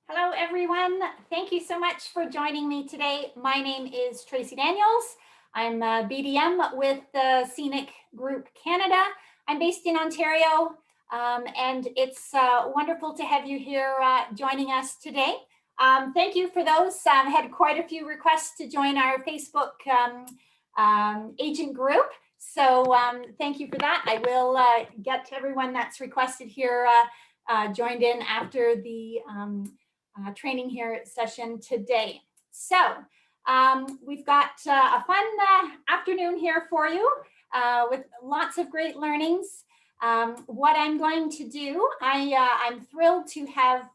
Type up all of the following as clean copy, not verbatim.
Hello, everyone. Thank you so much for joining me today. My name is Tracy Daniels. I'm a BDM with the Scenic Group Canada. I'm based in Ontario, and it's wonderful to have you here joining us today. Thank you for those. Had quite a few requests to join our Facebook agent group. So thank you for that. I will get to everyone that's requested here joined in after the training here session today. So we've got a fun afternoon here for you with lots of great learnings. What I'm going to do, I'm thrilled to have,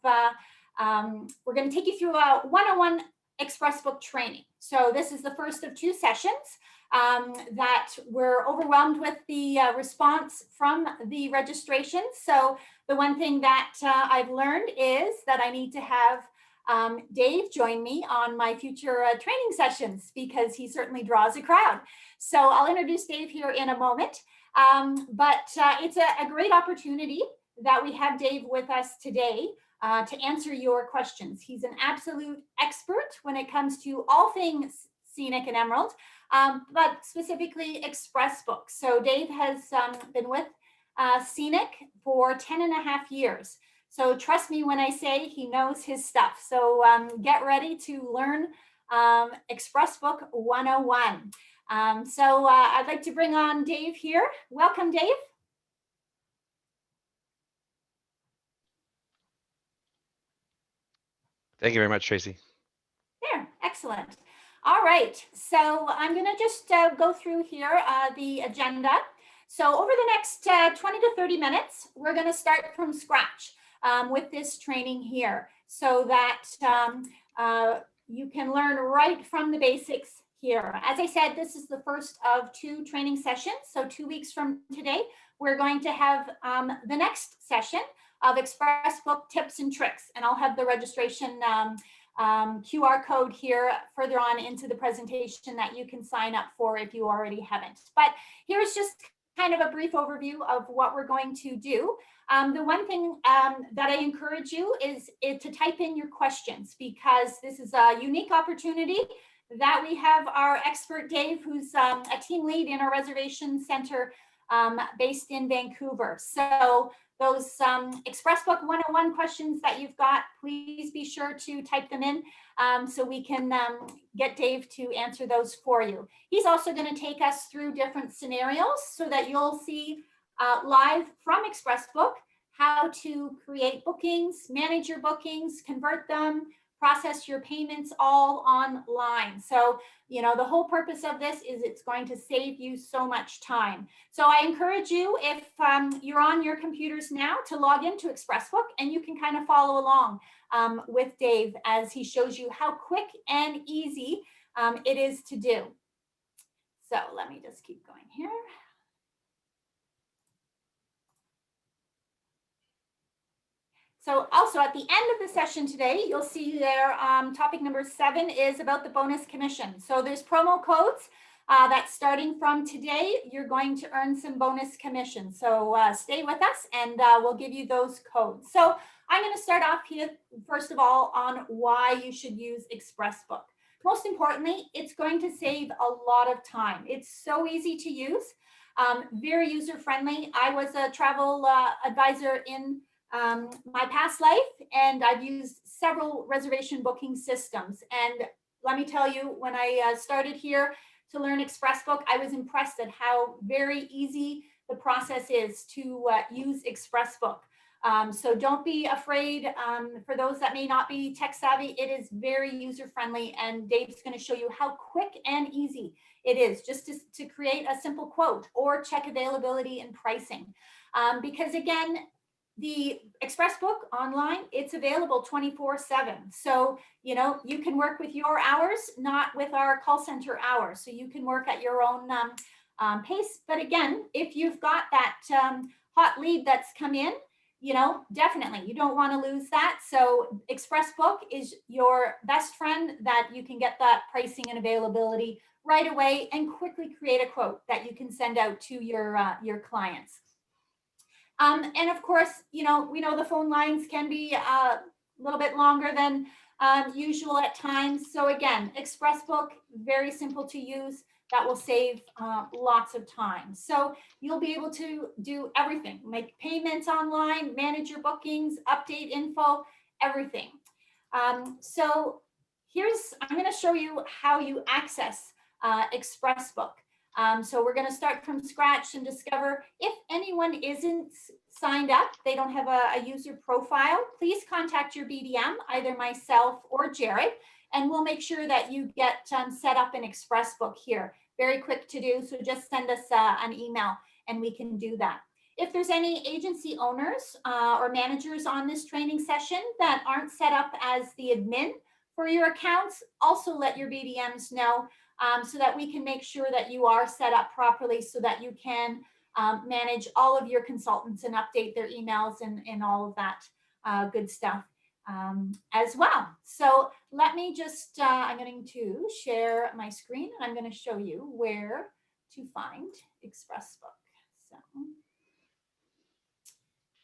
we're going to take you through a 101 Expressbook training. So this is the first of two sessions that we're overwhelmed with the response from the registration. So the one thing that I've learned is that I need to have Dave join me on my future training sessions because he certainly draws a crowd. So I'll introduce Dave here in a moment. But it's a great opportunity that we have Dave with us today to answer your questions. He's an absolute expert when it comes to all things Scenic and Emerald, but specifically Expressbook. So Dave has been with Scenic for 10 and a half years. So trust me when I say he knows his stuff. So get ready to learn Expressbook 101. So I'd like to bring on Dave here. Welcome, Dave. Thank you very much, Tracy. There, excellent. All right, so I'm going to just go through here the agenda. So over the next 20 to 30 minutes, we're going to start from scratch with this training here so that you can learn right from the basics here. As I said, this is the first of two training sessions. So 2 weeks from today, we're going to have the next session of Expressbook tips and tricks, and I'll have the registration QR code here further on into the presentation that you can sign up for if you already haven't. But here's just kind of a brief overview of what we're going to do. The one thing that I encourage you is to type in your questions, because this is a unique opportunity that we have our expert Dave, who's a team lead in our reservation center based in Vancouver. So those Expressbook 101 questions that you've got, please be sure to type them in so we can get Dave to answer those for you. He's also going to take us through different scenarios so that you'll see live from Expressbook how to create bookings, manage your bookings, convert them, process your payments all online. So, you know, the whole purpose of this is it's going to save you so much time. So I encourage you, if you're on your computers now, to log into Expressbook and you can kind of follow along with Dave as he shows you how quick and easy it is to do. So let me just keep going here. So also at the end of the session today, you'll see there topic number 7 is about the bonus commission. So there's promo codes that's starting from today. You're going to earn some bonus commission. So stay with us and we'll give you those codes. So I'm going to start off here, first of all, on why you should use Expressbook. Most importantly, it's going to save a lot of time. It's so easy to use, very user-friendly. I was a travel advisor in my past life, and I've used several reservation booking systems. And let me tell you, when I started here to learn Expressbook, I was impressed at how very easy the process is to use Expressbook. So don't be afraid. For those that may not be tech savvy, it is very user-friendly, and Dave's going to show you how quick and easy it is just to create a simple quote or check availability and pricing. Because again, the Expressbook online, it's available 24/7. So, you know, you can work with your hours, not with our call center hours. So you can work at your own pace. But again, if you've got that hot lead that's come in, you know, definitely you don't want to lose that. So Expressbook is your best friend that you can get that pricing and availability right away and quickly create a quote that you can send out to your clients. And of course, you know, we know the phone lines can be little bit longer than usual at times. So again, Expressbook, very simple to use. That will save lots of time. So you'll be able to do everything, make payments online, manage your bookings, update info, everything. So I'm going to show you how you access Expressbook. So we're going to start from scratch and discover if anyone isn't signed up, they don't have a user profile, please contact your BDM, either myself or Jared, and we'll make sure that you get set up in Expressbook here. Very quick to do, so just send us an email and we can do that. If there's any agency owners or managers on this training session that aren't set up as the admin for your accounts, also let your BDMs know so that we can make sure that you are set up properly so that you can manage all of your consultants and update their emails and all of that good stuff as well. So let me just, I'm going to share my screen and I'm going to show you where to find Expressbook. So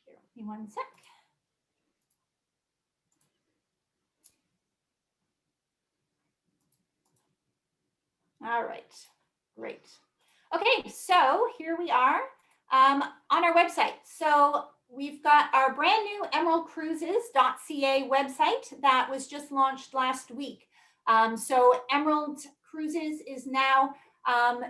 here, give me one sec. All right, great. Okay, so here we are on our website. So we've got our brand new emeraldcruises.ca website that was just launched last week. So Emerald Cruises is now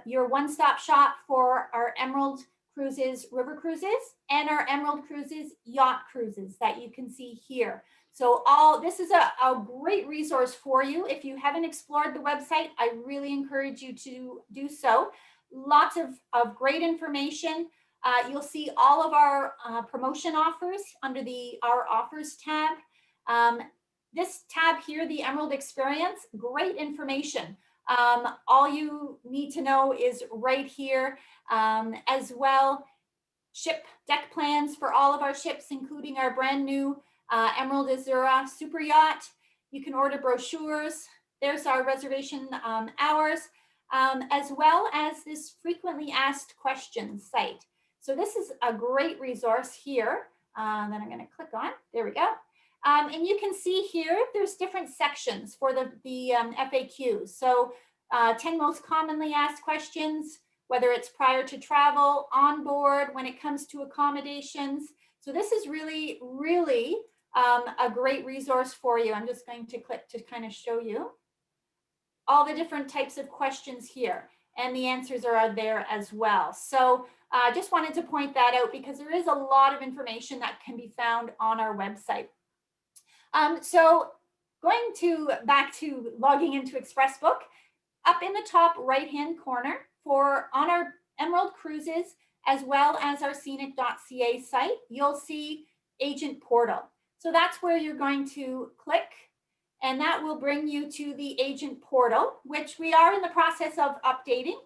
your one-stop shop for our Emerald Cruises river cruises and our Emerald Cruises yacht cruises that you can see here. So this is a great resource for you. If you haven't explored the website, I really encourage you to do so. Lots of great information. You'll see all of our promotion offers under the Our Offers tab. This tab here, the Emerald Experience, great information. All you need to know is right here as well. Ship deck plans for all of our ships, including our brand new Emerald Azura super yacht. You can order brochures. There's our reservation hours, as well as this frequently asked questions site. So this is a great resource here that I'm going to click on. There we go. And you can see here, there's different sections for the FAQs. So 10 most commonly asked questions, whether it's prior to travel, on board, when it comes to accommodations. So this is really, really a great resource for you. I'm just going to click to kind of show you all the different types of questions here, and the answers are there as well. So I just wanted to point that out because there is a lot of information that can be found on our website. So going back to logging into Expressbook, up in the top right-hand corner on our Emerald Cruises, as well as our Scenic.ca site, you'll see Agent Portal. So that's where you're going to click, and that will bring you to the Agent Portal, which we are in the process of updating.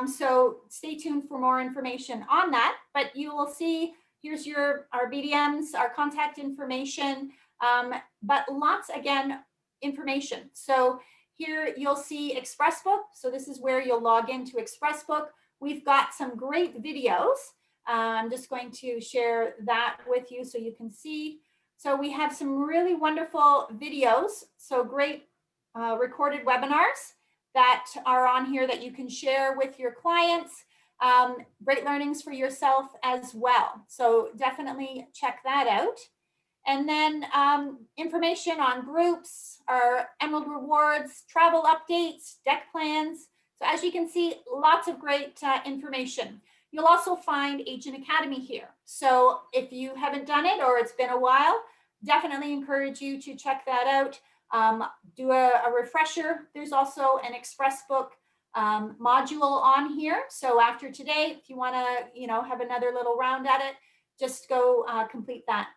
So stay tuned for more information on that. But you will see, here's our BDMs, our contact information, but lots, again, information. So here you'll see Expressbook. So this is where you'll log into Expressbook. We've got some great videos. I'm just going to share that with you so you can see. So we have some really wonderful videos. So great recorded webinars that are on here that you can share with your clients. Great learnings for yourself as well. So definitely check that out. And then information on groups, our Emerald Rewards, travel updates, deck plans. So as you can see, lots of great information. You'll also find Agent Academy here. So if you haven't done it or it's been a while, definitely encourage you to check that out. Do a refresher. There's also an Expressbook module on here. So after today, if you want to, have another little round at it, just go complete that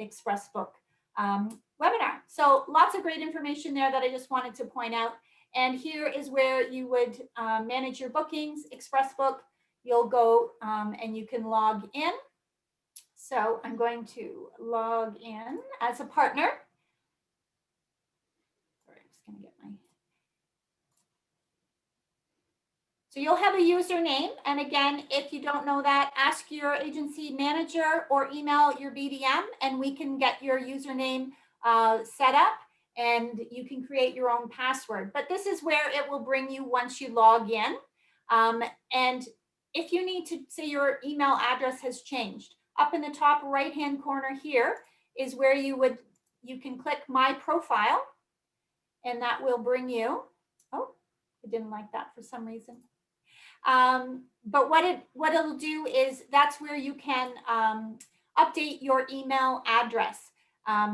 Expressbook webinar. So lots of great information there that I just wanted to point out. And here is where you would manage your bookings, Expressbook. You'll go and you can log in. So I'm going to log in as a partner. Sorry, I'm just going to get my... So you'll have a username. And again, if you don't know that, ask your agency manager or email your BDM and we can get your username set up, and you can create your own password. But this is where it will bring you once you log in. And if you need to say your email address has changed, up in the top right hand corner here is where you can click my profile, and that will bring you, oh, I didn't like that for some reason. But what it'll do is that's where you can update your email address.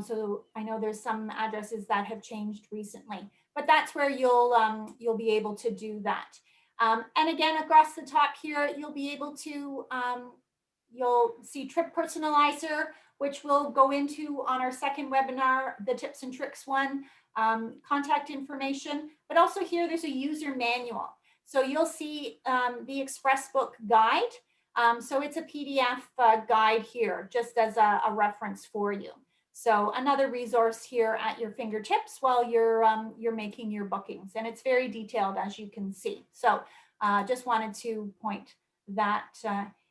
So I know there's some addresses that have changed recently, but that's where you'll be able to do that. And again, across the top here, you'll be able to you'll see Trip Personalizer, which we'll go into on our second webinar, the tips and tricks one, contact information, but also here there's a user manual. So you'll see the Expressbook guide. So it's a PDF guide here, just as a reference for you. So another resource here at your fingertips while you're making your bookings, and it's very detailed, as you can see. So just wanted to point that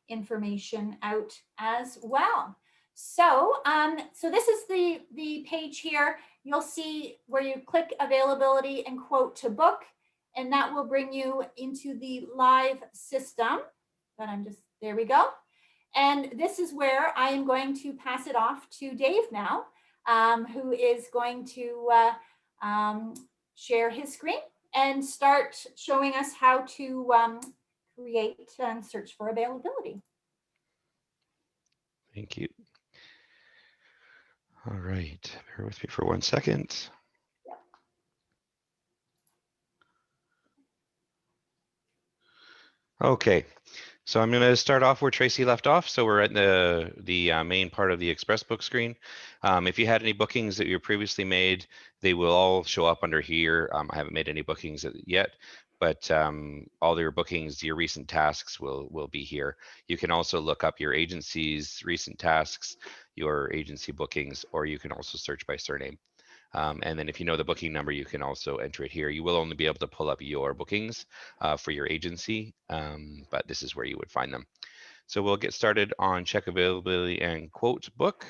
information out as well. So so this is the page here. You'll see where you click availability and quote to book, and that will bring you into the live system. But there we go. And this is where I am going to pass it off to Dave now, who is going to share his screen and start showing us how to create and search for availability. Thank you. All right, bear with me for 1 second. Okay, so I'm going to start off where Tracy left off. So we're at the main part of the Expressbook screen. If you had any bookings that you previously made, they will all show up under here. I haven't made any bookings yet, but all your bookings, your recent tasks will be here. You can also look up your agency's recent tasks, your agency bookings, or you can also search by surname. And then if you know the booking number, you can also enter it here. You will only be able to pull up your bookings for your agency, but this is where you would find them. So we'll get started on check availability and quote book.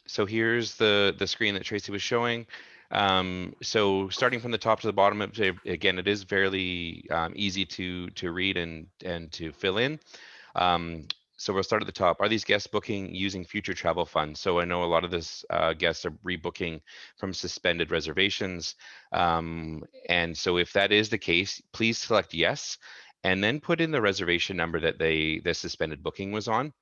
So here's the screen that Tracy was showing. So starting from the top to the bottom, again, it is fairly easy to read and to fill in. So we'll start at the top. Are these guests booking using future travel funds? So I know a lot of this guests are rebooking from suspended reservations. And so if that is the case, please select yes, and then put in the reservation number that the suspended booking was on.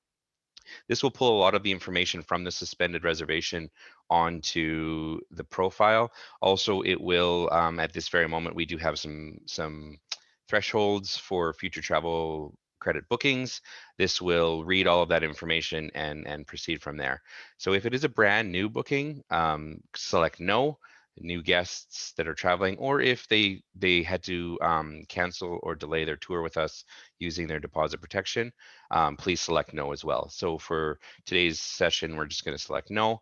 This will pull a lot of the information from the suspended reservation onto the profile. Also, it will, at this very moment, we do have some thresholds for future travel credit bookings. This will read all of that information and proceed from there. So if it is a brand new booking, select no, new guests that are traveling, or if they had to cancel or delay their tour with us using their deposit protection, please select no as well. So for today's session, we're just going to select no.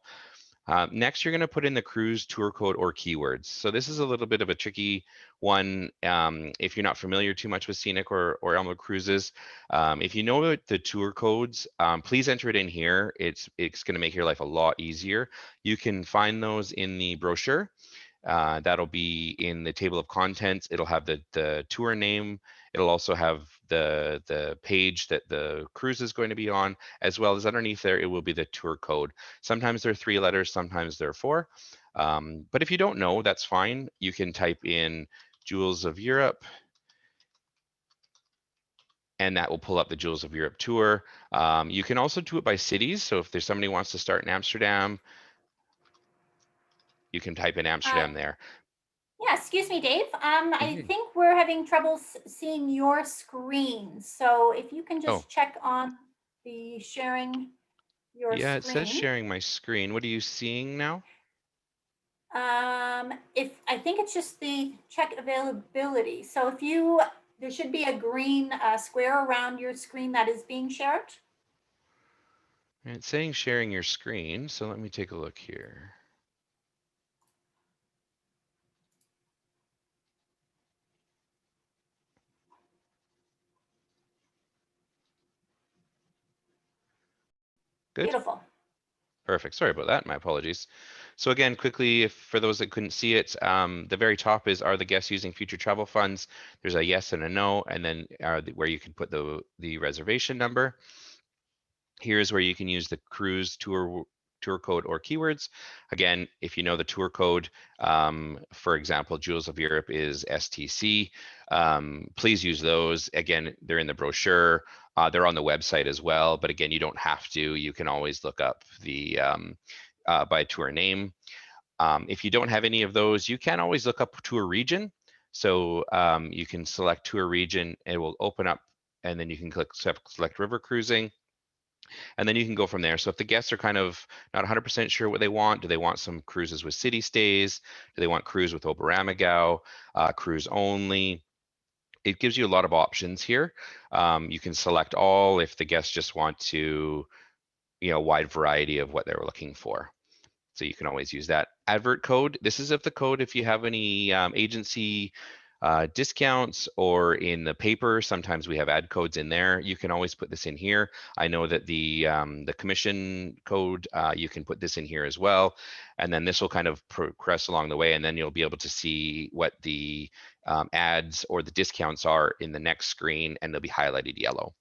Next, you're going to put in the cruise tour code or keywords. So this is a little bit of a tricky one if you're not familiar too much with Scenic or Elmo Cruises. If you know the tour codes, please enter it in here. It's going to make your life a lot easier. You can find those in the brochure. That'll be in the table of contents. It'll have the tour name. It'll also have the page that the cruise is going to be on, as well as underneath there, it will be the tour code. Sometimes they're 3 letters, sometimes they're 4. But if you don't know, that's fine. You can type in Jewels of Europe, and that will pull up the Jewels of Europe tour. You can also do it by cities. So if there's somebody who wants to start in Amsterdam, you can type in Amsterdam there. Yeah, excuse me, Dave. I think we're having trouble seeing your screen. So if you can just check on the sharing your screen. Yeah, it says sharing my screen. What are you seeing now? If I think it's just the check availability. So there should be a green square around your screen that is being shared. It's saying sharing your screen. So let me take a look here. Good. Beautiful. Perfect. Sorry about that. My apologies. So again, quickly, if for those that couldn't see it, the very top is, are the guests using future travel funds? There's a yes and a no, and then where you can put the reservation number. Here's where you can use the cruise tour code or keywords. Again, if you know the tour code, for example, Jewels of Europe is STC. Please use those. Again, they're in the brochure. They're on the website as well, but again, you don't have to. You can always look up the by tour name. If you don't have any of those, you can always look up tour region. So you can select tour region, it will open up, and then you can click select river cruising, and then you can go from there. So if the guests are kind of not 100% sure what they want, do they want some cruises with city stays? Do they want cruise with Oberammergau, cruise only? It gives you a lot of options here. You can select all if the guests just want to, wide variety of what they're looking for. So you can always use that. Advert code, this is of the code if you have any agency discounts, or in the paper, sometimes we have ad codes in there. You can always put this in here. I know that the commission code, you can put this in here as well. And then this will kind of progress along the way, and then you'll be able to see what the ads or the discounts are in the next screen, and they'll be highlighted yellow.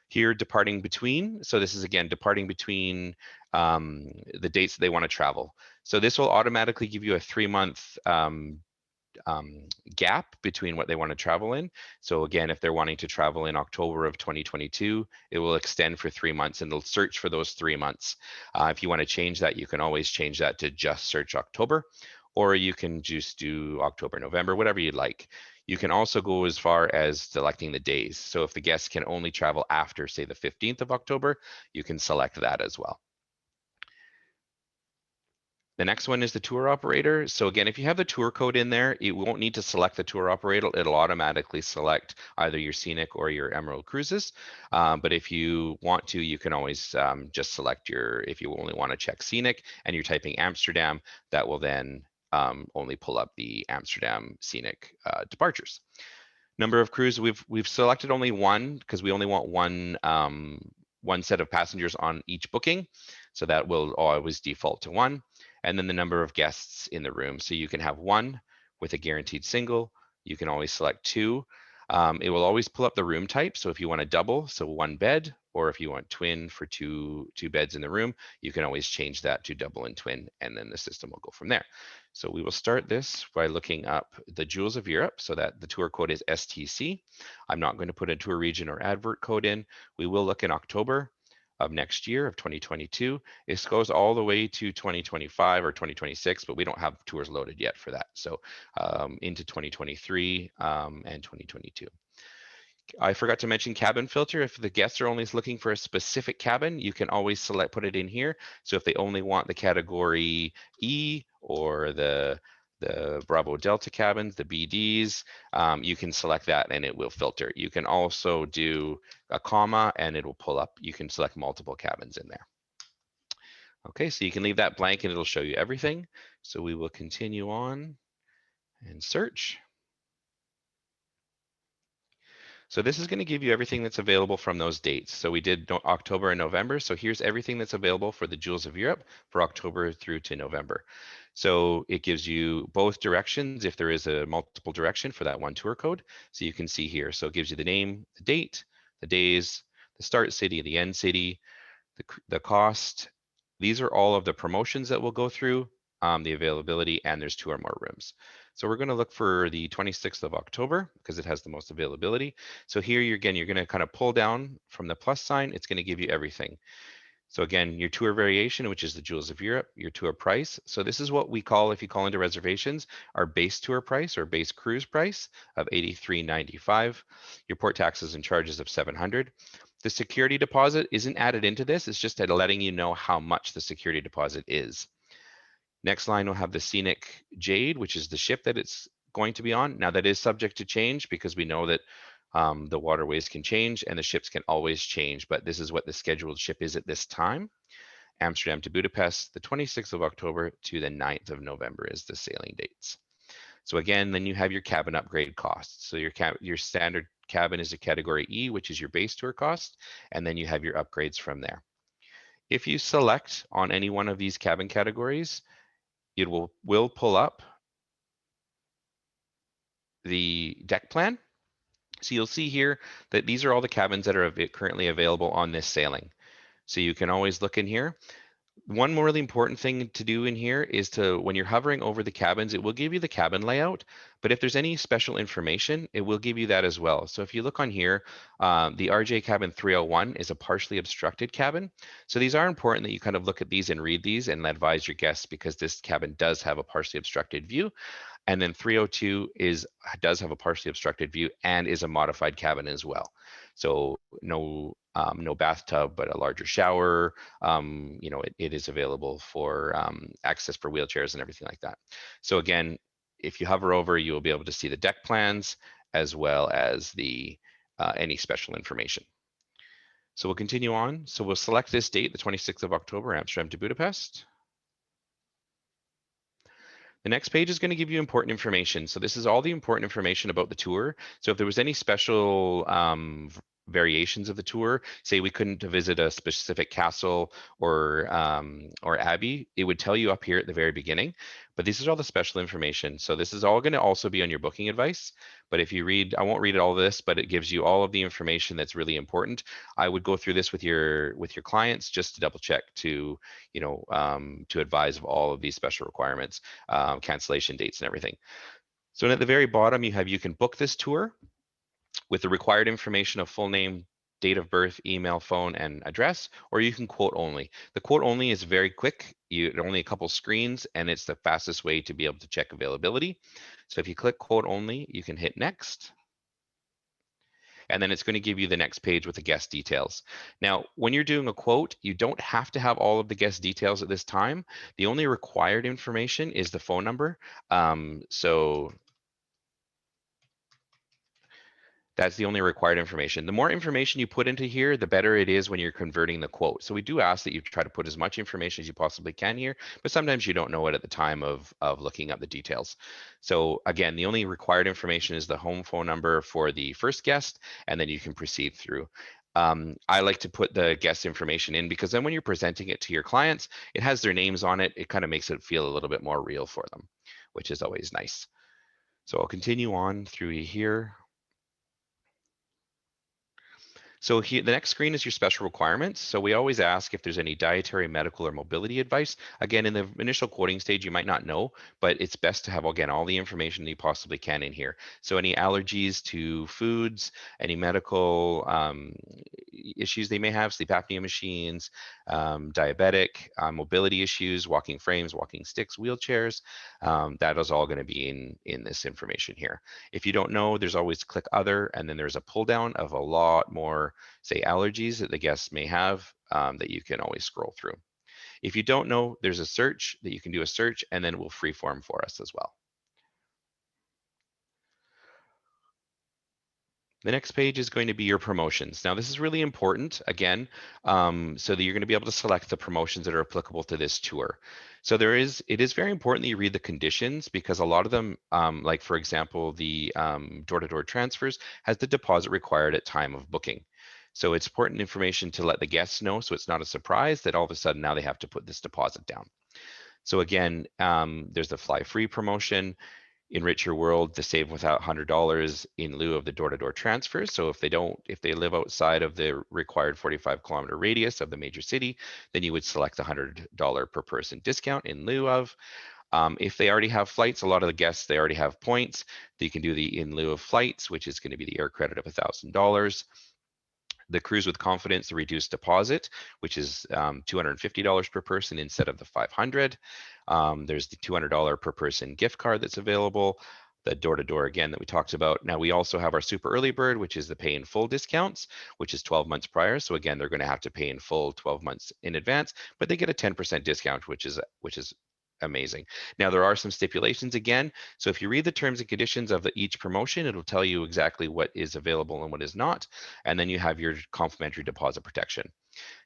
Here, departing between. So this is, again, departing between the dates that they want to travel. So this will automatically give you a 3-month gap between what they want to travel in. So again, if they're wanting to travel in October of 2022, it will extend for 3 months, and it'll search for those 3 months. If you want to change that, you can always change that to just search October, or you can just do October, November, whatever you'd like. You can also go as far as selecting the days. So if the guests can only travel after, say, the 15th of October, you can select that as well. The next one is the tour operator. So again, if you have the tour code in there, you won't need to select the tour operator. It'll automatically select either your Scenic or your Emerald Cruises. But if you want to, you can always just select if you only want to check Scenic and you're typing Amsterdam, that will then only pull up the Amsterdam Scenic departures. Number of cruises, we've selected only one because we only want one set of passengers on each booking. So that will always default to 1. And then the number of guests in the room. So you can have 1 with a guaranteed single. You can always select 2. It will always pull up the room type. So if you want a double, so 1 bed, or if you want twin for two beds in the room, you can always change that to double and twin, and then the system will go from there. So we will start this by looking up the Jewels of Europe, so that the tour code is STC. I'm not going to put a tour region or advert code in. We will look in October of next year, of 2022. This goes all the way to 2025 or 2026, but we don't have tours loaded yet for that. So into 2023 and 2022. I forgot to mention cabin filter. If the guests are only looking for a specific cabin, you can always put it in here. So if they only want the category E or the Bravo Delta cabins, the BDs, you can select that and it will filter. You can also do a comma and it will pull up. You can select multiple cabins in there. Okay, so you can leave that blank and it'll show you everything. So we will continue on and search. So this is going to give you everything that's available from those dates. So we did October and November. So here's everything that's available for the Jewels of Europe for October through to November. So it gives you both directions if there is a multiple direction for that one tour code. So you can see here. So it gives you the name, the date, the days, the start city, the end city, the cost. These are all of the promotions that we'll go through, the availability, and there's 2 or more rooms. So we're going to look for the 26th of October because it has the most availability. So here, you're going to kind of pull down from the plus sign. It's going to give you everything. So again, your tour variation, which is the Jewels of Europe, your tour price. So this is what we call, if you call into reservations, our base tour price or base cruise price of $83.95. Your port taxes and charges of $700. The security deposit isn't added into this. It's just letting you know how much the security deposit is. Next line will have the Scenic Jade, which is the ship that it's going to be on. Now that is subject to change because we know that the waterways can change and the ships can always change, but this is what the scheduled ship is at this time. Amsterdam to Budapest, the 26th of October to the 9th of November is the sailing dates. So again, then you have your cabin upgrade costs. So your standard cabin is a category E, which is your base tour cost, and then you have your upgrades from there. If you select on any one of these cabin categories, it will pull up the deck plan. So you'll see here that these are all the cabins that are currently available on this sailing. So you can always look in here. One more really important thing to do in here is when you're hovering over the cabins, it will give you the cabin layout, but if there's any special information, it will give you that as well. So if you look on here, the RJ cabin 301 is a partially obstructed cabin. So these are important that you kind of look at these and read these and advise your guests, because this cabin does have a partially obstructed view. And then 302 does have a partially obstructed view and is a modified cabin as well. So no bathtub, but a larger shower. It is available for access for wheelchairs and everything like that. So again, if you hover over, you will be able to see the deck plans as well as the any special information. So we'll continue on. So we'll select this date, the 26th of October, Amsterdam to Budapest. The next page is going to give you important information. So this is all the important information about the tour. So if there was any special variations of the tour, say we couldn't visit a specific castle or abbey, it would tell you up here at the very beginning. But this is all the special information. So this is all going to also be on your booking advice. But if you read, I won't read all this, but it gives you all of the information that's really important. I would go through this with your clients just to double check to advise of all of these special requirements, cancellation dates and everything. So at the very bottom, you can book this tour with the required information of full name, date of birth, email, phone, and address, or you can quote only. The quote only is very quick. Only a couple screens, and it's the fastest way to be able to check availability. So if you click quote only, you can hit next. And then it's going to give you the next page with the guest details. Now, when you're doing a quote, you don't have to have all of the guest details at this time. The only required information is the phone number. So that's the only required information. The more information you put into here, the better it is when you're converting the quote. So we do ask that you try to put as much information as you possibly can here, but sometimes you don't know it at the time of looking up the details. So again, the only required information is the home phone number for the first guest, and then you can proceed through. I like to put the guest information in because then when you're presenting it to your clients, it has their names on it. It kind of makes it feel a little bit more real for them, which is always nice. So I'll continue on through here. So here, the next screen is your special requirements. So we always ask if there's any dietary, medical, or mobility advice. Again, in the initial quoting stage, you might not know, but it's best to have, again, all the information that you possibly can in here. So any allergies to foods, any medical issues they may have, sleep apnea machines, diabetic, mobility issues, walking frames, walking sticks, wheelchairs, that is all going to be in this information here. If you don't know, there's always click other, and then there's a pull down of a lot more, say, allergies that the guests may have that you can always scroll through. If you don't know, there's a search that you can do a search, and then it will freeform for us as well. The next page is going to be your promotions. Now, this is really important, again, so that you're going to be able to select the promotions that are applicable to this tour. So it is very important that you read the conditions, because a lot of them, like for example, the door-to-door transfers has the deposit required at time of booking. So it's important information to let the guests know, so it's not a surprise that all of a sudden now they have to put this deposit down. So again, there's the fly free promotion. Enrich your world to save without $100 in lieu of the door-to-door transfers. So if they live outside of the required 45-kilometer radius of the major city, then you would select the $100 per person discount in lieu of. If they already have flights, a lot of the guests, they already have points. You can do the in lieu of flights, which is going to be the air credit of $1,000. The cruise with confidence, the reduced deposit, which is $250 per person instead of the $500. There's the $200 per person gift card that's available. The door-to-door again that we talked about. Now we also have our super early bird, which is the pay in full discounts, which is 12 months prior. So again, they're going to have to pay in full 12 months in advance, but they get a 10% discount, which is amazing. Now there are some stipulations again. So if you read the terms and conditions of each promotion, it'll tell you exactly what is available and what is not. And then you have your complimentary deposit protection.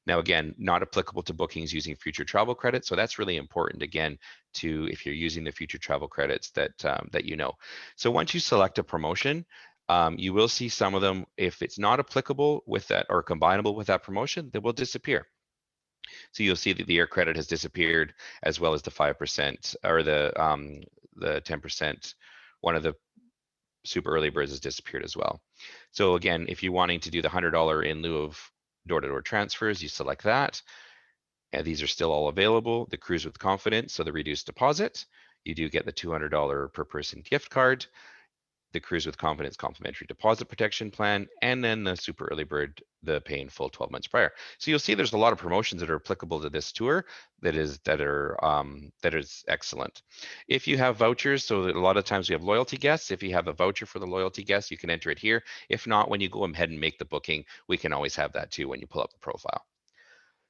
Now, again, not applicable to bookings using future travel credits. So that's really important, again, if you're using the future travel credits that you know. So once you select a promotion, you will see some of them, if it's not applicable with that or combinable with that promotion, they will disappear. So you'll see that the air credit has disappeared, as well as the 5% or the 10%. One of the super early birds has disappeared as well. So again, if you're wanting to do the $100 in lieu of door-to-door transfers, you select that. And these are still all available. The cruise with confidence, so the reduced deposit. You do get the $200 per person gift card, the cruise with confidence complimentary deposit protection plan, and then the super early bird, the pay in full 12 months prior. So you'll see there's a lot of promotions that are applicable to this tour that is excellent. If you have vouchers, so that a lot of times we have loyalty guests. If you have a voucher for the loyalty guests, you can enter it here. If not, when you go ahead and make the booking, we can always have that too when you pull up the profile.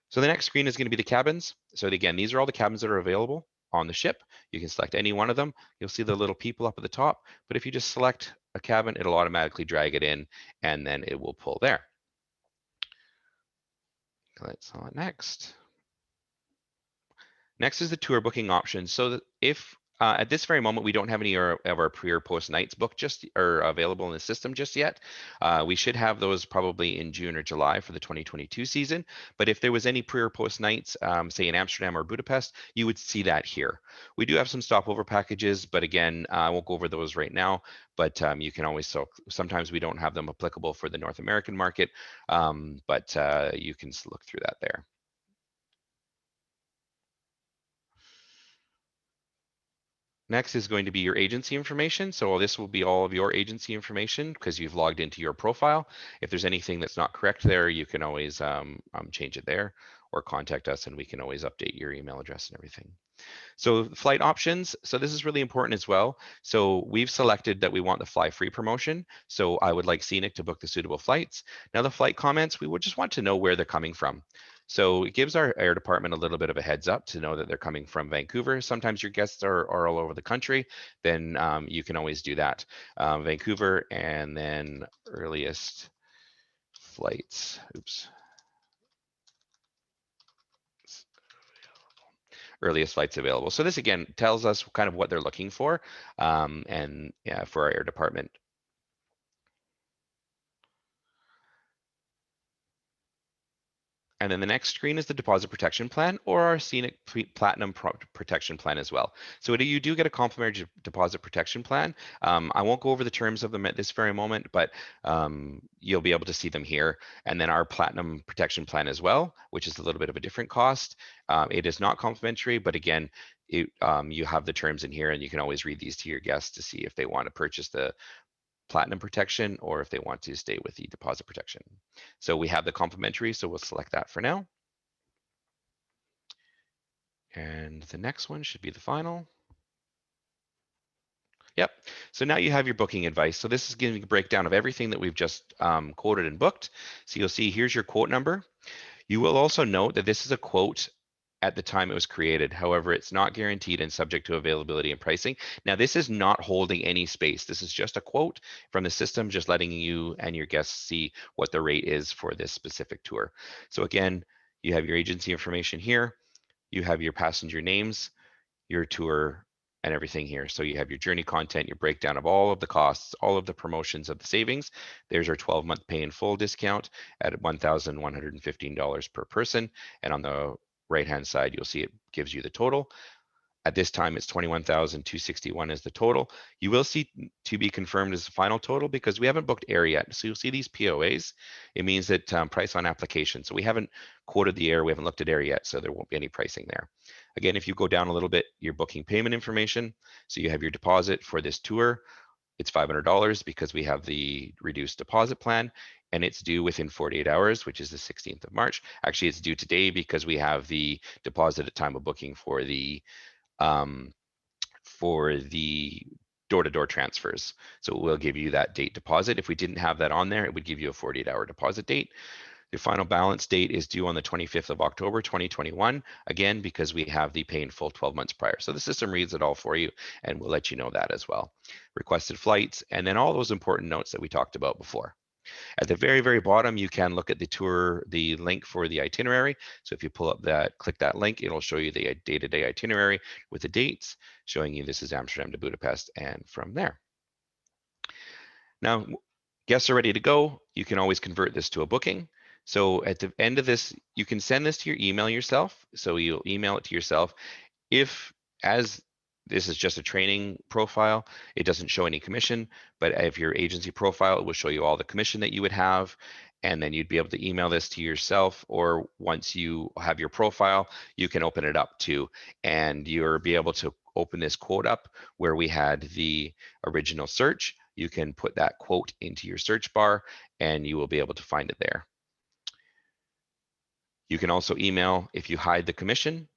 So the next screen is going to be the cabins. So again, these are all the cabins that are available on the ship. You can select any one of them. You'll see the little people up at the top, but if you just select a cabin, it'll automatically drag it in and then it will pull there. Let's on next. Next is the tour booking options. So that if at this very moment we don't have any of our pre or post nights booked just or available in the system just yet, we should have those probably in June or July for the 2022 season. But if there was any pre or post nights, say in Amsterdam or Budapest, you would see that here. We do have some stopover packages, but again, I won't go over those right now. But you can always, so sometimes we don't have them applicable for the North American market, but you can look through that there. Next is going to be your agency information. So this will be all of your agency information because you've logged into your profile. If there's anything that's not correct there, you can always change it there or contact us and we can always update your email address and everything. So flight options. So this is really important as well. So we've selected that we want the fly free promotion. So I would like Scenic to book the suitable flights. Now the flight comments, we would just want to know where they're coming from. So it gives our air department a little bit of a heads up to know that they're coming from Vancouver. Sometimes your guests are all over the country, then you can always do that. Vancouver and then earliest flights. Oops. Earliest flights available. So this again tells us kind of what they're looking for, and yeah, for our air department. And then the next screen is the deposit protection plan or our Scenic Platinum protection plan as well. So you do get a complimentary deposit protection plan. I won't go over the terms of them at this very moment, but you'll be able to see them here. And then our Platinum protection plan as well, which is a little bit of a different cost. It is not complimentary, but again, you have the terms in here and you can always read these to your guests to see if they want to purchase the platinum protection or if they want to stay with the deposit protection. So we have the complimentary, so we'll select that for now. And the next one should be the final. Yep. So now you have your booking advice. So this is giving you a breakdown of everything that we've just quoted and booked. So you'll see here's your quote number. You will also note that this is a quote at the time it was created. However, it's not guaranteed and subject to availability and pricing. Now, this is not holding any space. This is just a quote from the system, just letting you and your guests see what the rate is for this specific tour. So again, you have your agency information here. You have your passenger names, your tour, and everything here. So you have your journey content, your breakdown of all of the costs, all of the promotions of the savings. There's our 12-month pay in full discount at $1,115 per person. And on the right-hand side, you'll see it gives you the total. At this time, it's 21,261 is the total. You will see to be confirmed as the final total because we haven't booked air yet. So you'll see these POAs. It means that price on application. So we haven't quoted the air. We haven't looked at air yet, so there won't be any pricing there. Again, if you go down a little bit, your booking payment information. So you have your deposit for this tour. It's $500 because we have the reduced deposit plan and it's due within 48 hours, which is the 16th of March. Actually, it's due today because we have the deposit at time of booking for the door-to-door transfers. So we'll give you that date deposit. If we didn't have that on there, it would give you a 48-hour deposit date. The final balance date is due on the 25th of October, 2021, again, because we have the pay in full 12 months prior. So the system reads it all for you, and we'll let you know that as well. Requested flights, and then all those important notes that we talked about before. At the very, very bottom, you can look at the tour, the link for the itinerary. So if you pull up that, click that link, it'll show you the day-to-day itinerary with the dates, showing you this is Amsterdam to Budapest and from there. Now, guests are ready to go. You can always convert this to a booking. So at the end of this, you can send this to your email yourself. So you'll email it to yourself. If, as this is just a training profile, it doesn't show any commission, but if your agency profile, it will show you all the commission that you would have. And then you'd be able to email this to yourself, or once you have your profile, you can open it up too. And you'll be able to open this quote up where we had the original search. You can put that quote into your search bar and you will be able to find it there. You can also email, if you hide the commission,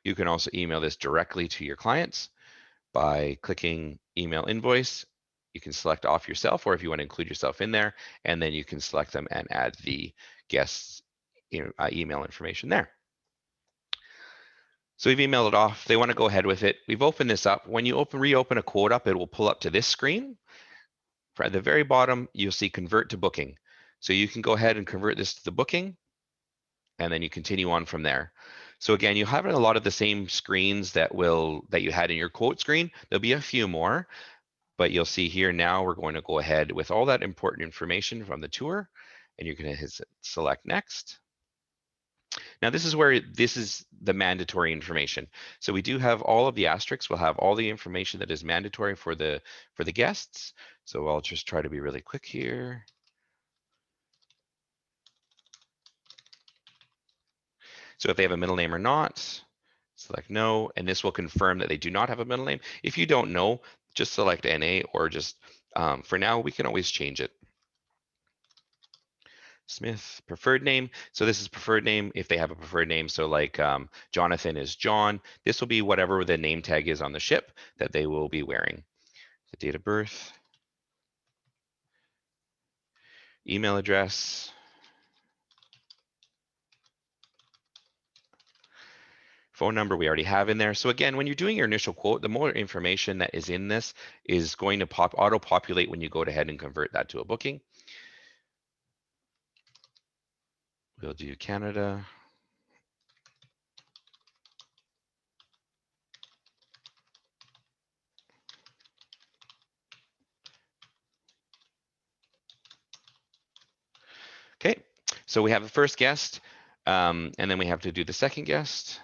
you can also email this directly to your clients by clicking email invoice. You can select off yourself, or if you want to include yourself in there, and then you can select them and add the guest's email information there. So we've emailed it off. They want to go ahead with it. We've opened this up. When you reopen a quote up, it will pull up to this screen. At the very bottom, you'll see convert to booking. So you can go ahead and convert this to the booking, and then you continue on from there. So again, you have a lot of the same screens that you had in your quote screen. There'll be a few more, but you'll see here now we're going to go ahead with all that important information from the tour, and you're going to select next. Now this is where this is the mandatory information. So we do have all of the asterisks. We'll have all the information that is mandatory for the guests. So I'll just try to be really quick here. So if they have a middle name or not, select no, and this will confirm that they do not have a middle name. If you don't know, just select NA, or just, for now, we can always change it. Smith, preferred name. So this is preferred name if they have a preferred name. So like Jonathan is John. This will be whatever the name tag is on the ship that they will be wearing. The date of birth, email address, phone number we already have in there. So again, when you're doing your initial quote, the more information that is in this is going to auto-populate when you go ahead and convert that to a booking. We'll do Canada. Okay, so we have the first guest, and then we have to do the second guest.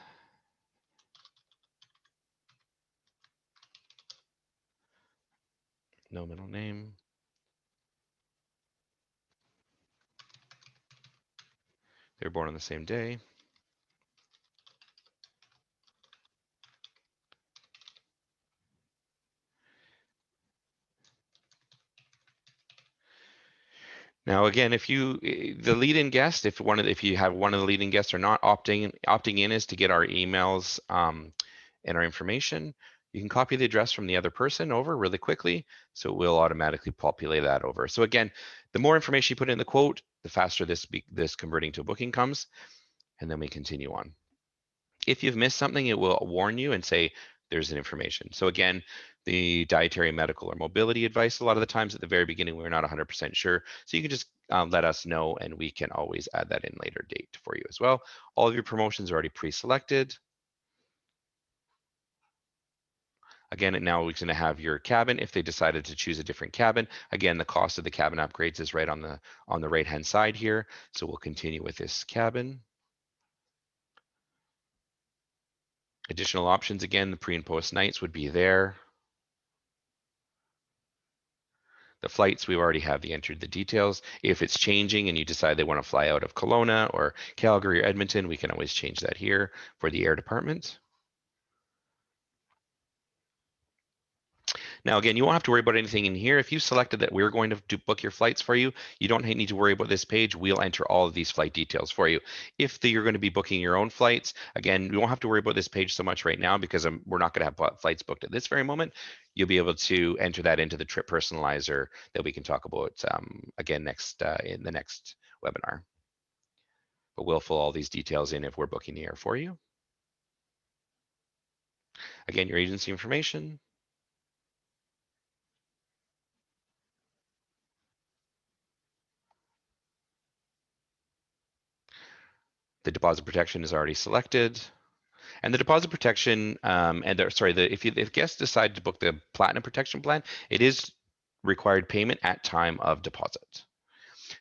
No middle name. They were born on the same day. Now, again, if the lead-in guest, if you have one of the lead-in guests are not opting in is to get our emails and our information. You can copy the address from the other person over really quickly, so it will automatically populate that over. So again, the more information you put in the quote, the faster this converting to a booking comes, and then we continue on. If you've missed something, it will warn you and say there's an information. So again, the dietary, medical, or mobility advice, a lot of the times at the very beginning, we're not 100% sure. So you can just let us know, and we can always add that in later date for you as well. All of your promotions are already pre-selected. Again, now we're going to have your cabin. If they decided to choose a different cabin, again, the cost of the cabin upgrades is right on the right-hand side here. So we'll continue with this cabin. Additional options, again, the pre and post nights would be there. The flights, we already have entered the details. If it's changing and you decide they want to fly out of Kelowna or Calgary or Edmonton, we can always change that here for the air department. Now, again, you won't have to worry about anything in here. If you selected that we're going to book your flights for you, you don't need to worry about this page. We'll enter all of these flight details for you. If you're going to be booking your own flights, again, you won't have to worry about this page so much right now because we're not going to have flights booked at this very moment. You'll be able to enter that into the trip personalizer that we can talk about again in the next webinar. But we'll fill all these details in if we're booking the air for you. Again, your agency information. The deposit protection is already selected. And the deposit protection, if guests decide to book the platinum protection plan, it is required payment at time of deposit.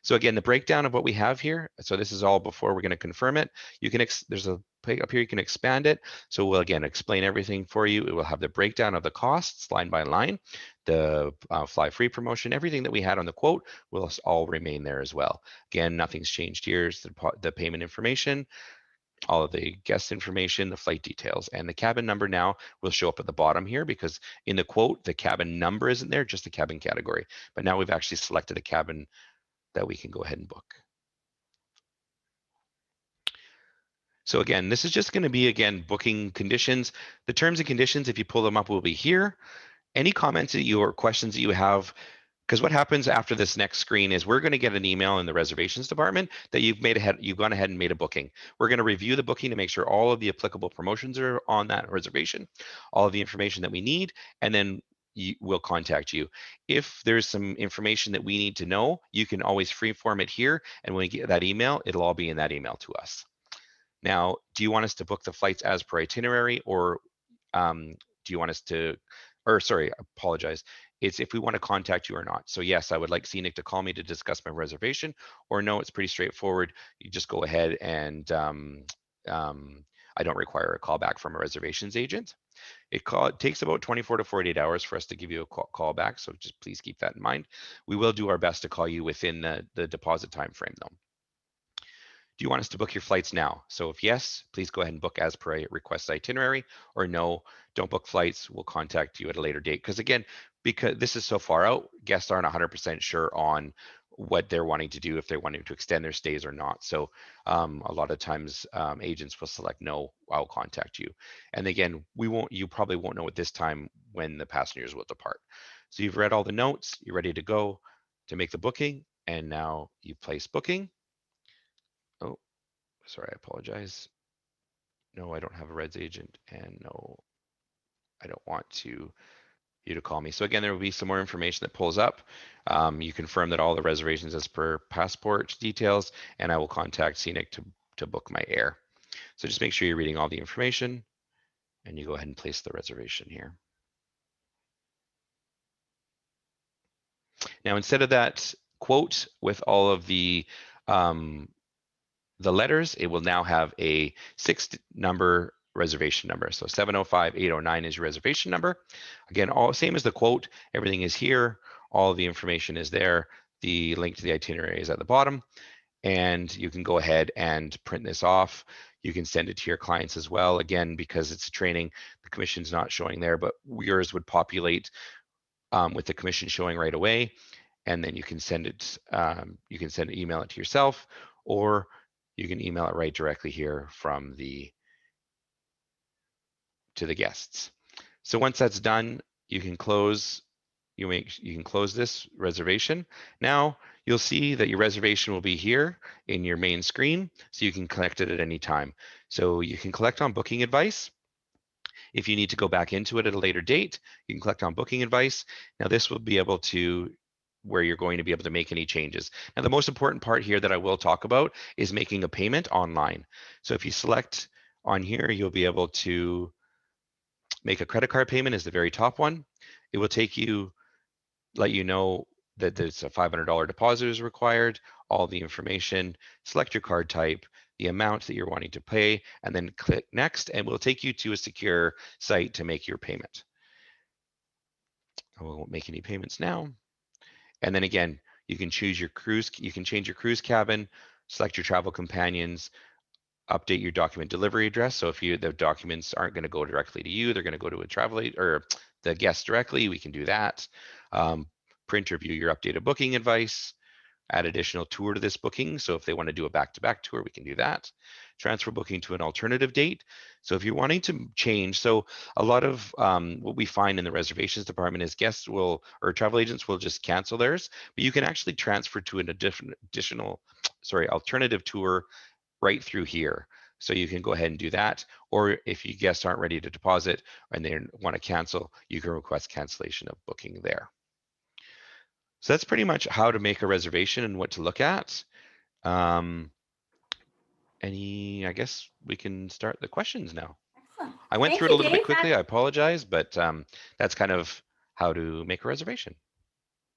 So again, the breakdown of what we have here. So this is all before we're going to confirm it. You can, there's a plate up here, you can expand it. So we'll again explain everything for you. It will have the breakdown of the costs line by line, the fly free promotion, everything that we had on the quote will all remain there as well. Again, nothing's changed here. It's the payment information, all of the guest information, the flight details, and the cabin number now will show up at the bottom here because in the quote, the cabin number isn't there, just the cabin category. But now we've actually selected a cabin that we can go ahead and book. So again, this is just going to be, again, booking conditions. The terms and conditions, if you pull them up, will be here. Any comments that you or questions that you have, because what happens after this next screen is we're going to get an email in the reservations department that you've gone ahead and made a booking. We're going to review the booking to make sure all of the applicable promotions are on that reservation, all of the information that we need, and then we'll contact you. If there's some information that we need to know, you can always freeform it here, and when you get that email, it'll all be in that email to us. Now, do you want us to book the flights as per itinerary, or do you want us to, or sorry, I apologize. It's if we want to contact you or not. So yes, I would like Scenic to call me to discuss my reservation, or no, it's pretty straightforward. You just go ahead and I don't require a call back from a reservations agent. It takes about 24 to 48 hours for us to give you a call back. So just please keep that in mind. We will do our best to call you within the deposit time frame though. Do you want us to book your flights now? So if yes, please go ahead and book as per a request itinerary, or no, don't book flights. We'll contact you at a later date. Because again, because this is so far out, guests aren't 100% sure on what they're wanting to do, if they're wanting to extend their stays or not. So a lot of times agents will select no, I'll contact you. And again, you probably won't know at this time when the passengers will depart. So you've read all the notes, you're ready to go to make the booking, and now you place booking. Oh, sorry, I apologize. No, I don't have a Reds agent, and no, I don't want you to call me. So again, there will be some more information that pulls up. You confirm that all the reservations as per passport details, and I will contact Scenic to book my air. So just make sure you're reading all the information, and you go ahead and place the reservation here. Now, instead of that quote with all of the letters, it will now have a 6-number reservation number. So 705-809 is your reservation number. Again, all same as the quote, everything is here. All the information is there. The link to the itinerary is at the bottom. And you can go ahead and print this off. You can send it to your clients as well. Again, because it's a training, the commission's not showing there, but yours would populate with the commission showing right away. And then you can send it, email it to yourself, or you can email it right directly here from to the guests. So once that's done, you can close. You can close this reservation. Now you'll see that your reservation will be here in your main screen, so you can collect it at any time. So you can collect on booking advice. If you need to go back into it at a later date, you can collect on booking advice. Now this will be able to where you're going to be able to make any changes. Now, the most important part here that I will talk about is making a payment online. So if you select on here, you'll be able to make a credit card payment is the very top one. It will let you know that there's a $500 deposit is required, all the information, select your card type, the amount that you're wanting to pay, and then click next, and we'll take you to a secure site to make your payment. I won't make any payments now. And then again, you can change your cruise cabin, select your travel companions, update your document delivery address. So if the documents aren't going to go directly to you, they're going to go to a travel or the guest directly, we can do that. Print or view your updated booking advice, add additional tour to this booking. So if they want to do a back-to-back tour, we can do that. Transfer booking to an alternative date. So if you're wanting to change, so a lot of what we find in the reservations department is guests will, or travel agents will just cancel theirs, but you can actually transfer to an alternative tour right through here. So you can go ahead and do that. Or if your guests aren't ready to deposit and they want to cancel, you can request cancellation of booking there. So that's pretty much how to make a reservation and what to look at. I guess we can start the questions now. Excellent. I went Thank through it you, a little bit Dave. quickly. I apologize, but that's kind of how to make a reservation.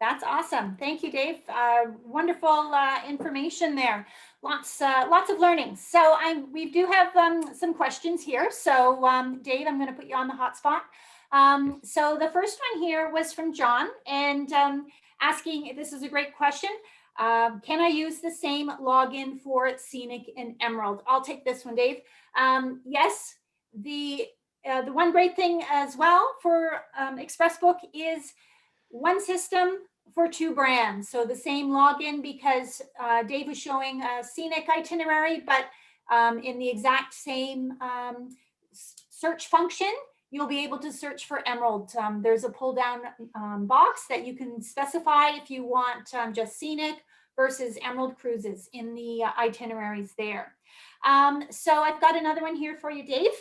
That's awesome. Thank you, Dave. Wonderful information there. Lots of learning. So we do have some questions here. So Dave, I'm going to put you on the hot spot. So the first one here was from John, and asking, this is a great question. Can I use the same login for Scenic and Emerald? I'll take this one, Dave. Yes. The one great thing as well for Expressbook is one system for two brands. So the same login, because Dave was showing a Scenic itinerary, but in the exact same search function, you'll be able to search for Emerald. There's a pull down box that you can specify if you want just Scenic versus Emerald cruises in the itineraries there. So I've got another one here for you, Dave.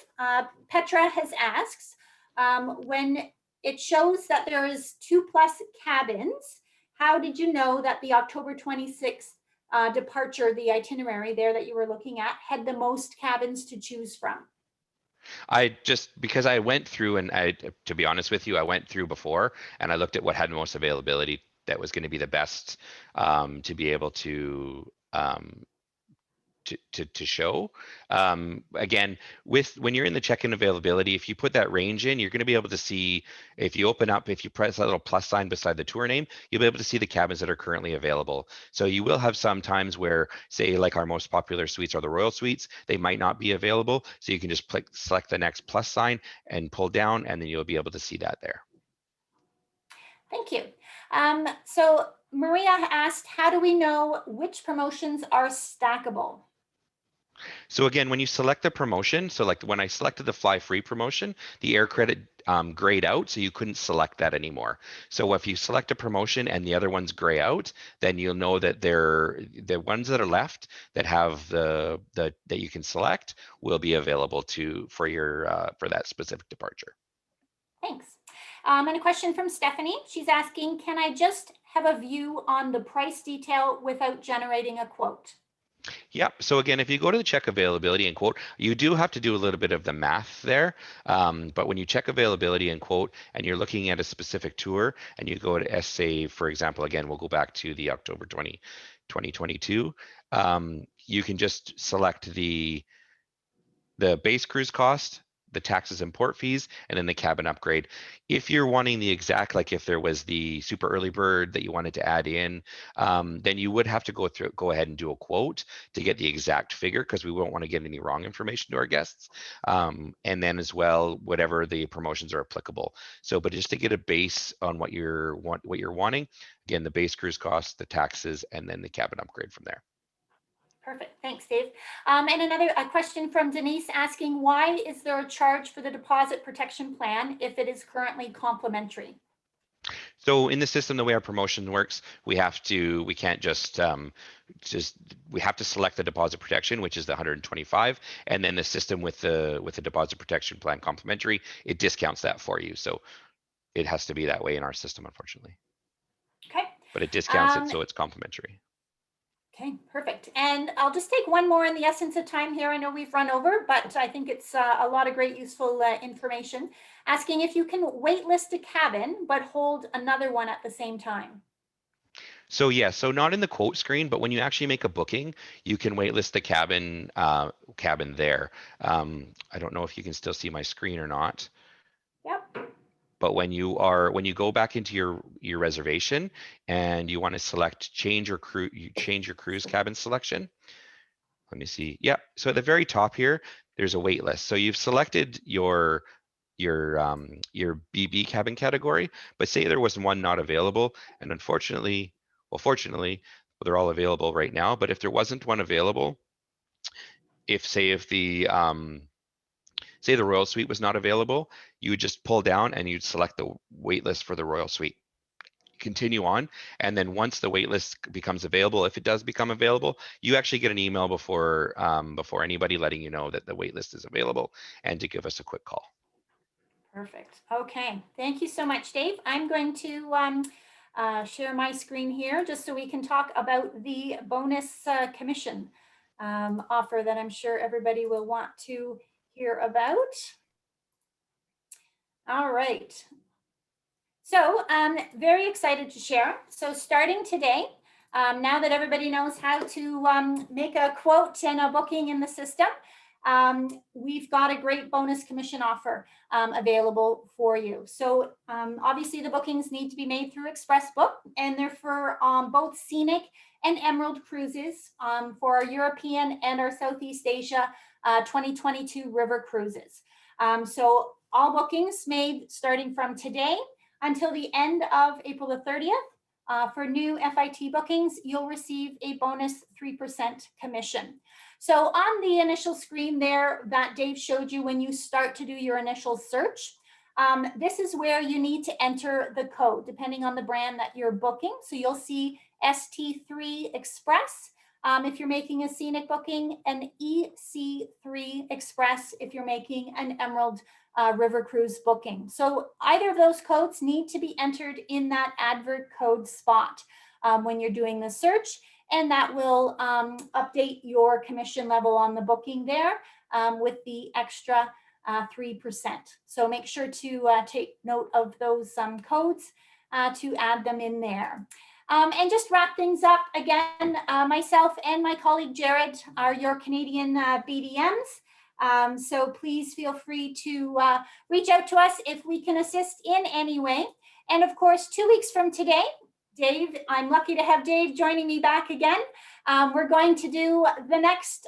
Petra has asked, when it shows that there is 2+ cabins, how did you know that the October 26th departure, the itinerary there that you were looking at, had the most cabins to choose from? Because I went through, and to be honest with you, I went through before and I looked at what had most availability that was going to be the best to be able to show. Again, when you're in the check-in availability, if you put that range in, you're going to be able to see, if you press that little plus sign beside the tour name, you'll be able to see the cabins that are currently available. So you will have some times where, say, like our most popular suites are the Royal Suites, they might not be available. So you can just select the next plus sign and pull down, and then you'll be able to see that there. Thank you. So Maria asked, how do we know which promotions are stackable? So again, when you select the promotion, so like when I selected the Fly Free promotion, the air credit grayed out, so you couldn't select that anymore. So if you select a promotion and the other ones gray out, then you'll know that the ones that are left that have that you can select will be available for that specific departure. Thanks. And a question from Stephanie. She's asking, can I just have a view on the price detail without generating a quote? Yeah. So again, if you go to the check availability and quote, you do have to do a little bit of the math there. But when you check availability and quote, and you're looking at a specific tour, and you go to SA, for example, again, we'll go back to the October 2022. You can just select the base cruise cost, the taxes and port fees, and then the cabin upgrade. If you're wanting the exact, like if there was the super early bird that you wanted to add in, then you would have to go ahead and do a quote to get the exact figure, because we won't want to get any wrong information to our guests. And then as well, whatever the promotions are applicable. So, but just to get a base on what you're wanting, again, the base cruise cost, the taxes, and then the cabin upgrade from there. Perfect. Thanks, Dave. And a question from Denise asking, why is there a charge for the deposit protection plan if it is currently complimentary? So in the system, the way our promotion works, we can't we have to select the deposit protection, which is the 125, and then the system with the deposit protection plan complimentary, it discounts that for you. So it has to be that way in our system, unfortunately. Okay. But it discounts it, so it's complimentary. Okay, perfect. And I'll just take one more in the essence of time here. I know we've run over, but I think it's a lot of great useful information. Asking if you can waitlist a cabin, but hold another one at the same time. So yeah, so not in the quote screen, but when you actually make a booking, you can waitlist the cabin there. I don't know if you can still see my screen or not. Yep. But when you go back into your reservation and you want to select change your cruise cabin selection. Let me see. Yeah. So at the very top here, there's a wait list. So you've selected your BB cabin category, but say there was one not available, and fortunately, they're all available right now. But if there wasn't one available, if the say the Royal Suite was not available, you would just pull down and you'd select the wait list for the Royal Suite. Continue on, and then once the wait list becomes available, if it does become available, you actually get an email before anybody, letting you know that the wait list is available and to give us a quick call. Perfect. Okay. Thank you so much, Dave. I'm going to share my screen here just so we can talk about the bonus commission offer that I'm sure everybody will want to hear about. All right. So very excited to share. So starting today, now that everybody knows how to make a quote and a booking in the system, we've got a great bonus commission offer available for you. So obviously the bookings need to be made through ExpressBook, and they're for both Scenic and Emerald cruises for our European and our Southeast Asia 2022 river cruises. So all bookings made starting from today until the end of April the 30th. For new FIT bookings, you'll receive a bonus 3% commission. So on the initial screen there that Dave showed you when you start to do your initial search, this is where you need to enter the code depending on the brand that you're booking. So you'll see ST3 Express if you're making a Scenic booking, and EC3 Express if you're making an Emerald river cruise booking. So either of those codes need to be entered in that advert code spot when you're doing the search, and that will update your commission level on the booking there with the extra 3%. So make sure to take note of those codes to add them in there. And just wrap things up again, myself and my colleague Jared are your Canadian BDMs. So please feel free to reach out to us if we can assist in any way. And of course, 2 weeks from today, Dave, I'm lucky to have Dave joining me back again. We're going to do the next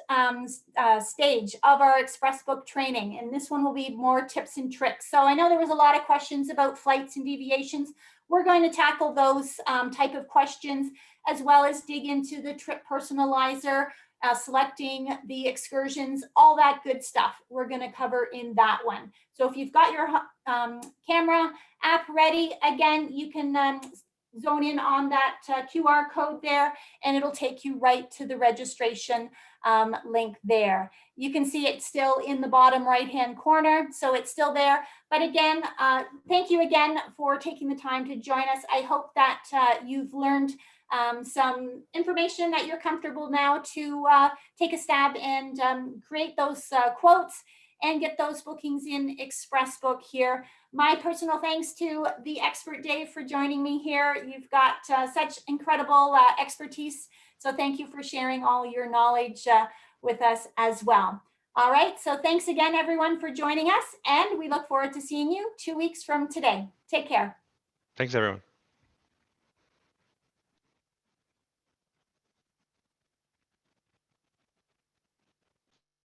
stage of our ExpressBook training, and this one will be more tips and tricks. So I know there was a lot of questions about flights and deviations. We're going to tackle those type of questions, as well as dig into the trip personalizer, selecting the excursions, all that good stuff we're going to cover in that one. So if you've got your camera app ready, again, you can zone in on that QR code there, and it'll take you right to the registration link there. You can see it still in the bottom right-hand corner, so it's still there. But again, thank you again for taking the time to join us. I hope that you've learned some information that you're comfortable now to take a stab and create those quotes and get those bookings in ExpressBook here. My personal thanks to the expert Dave for joining me here. You've got such incredible expertise. So thank you for sharing all your knowledge with us as well. All right, so thanks again, everyone, for joining us, and we look forward to seeing you 2 weeks from today. Take care. Thanks, everyone.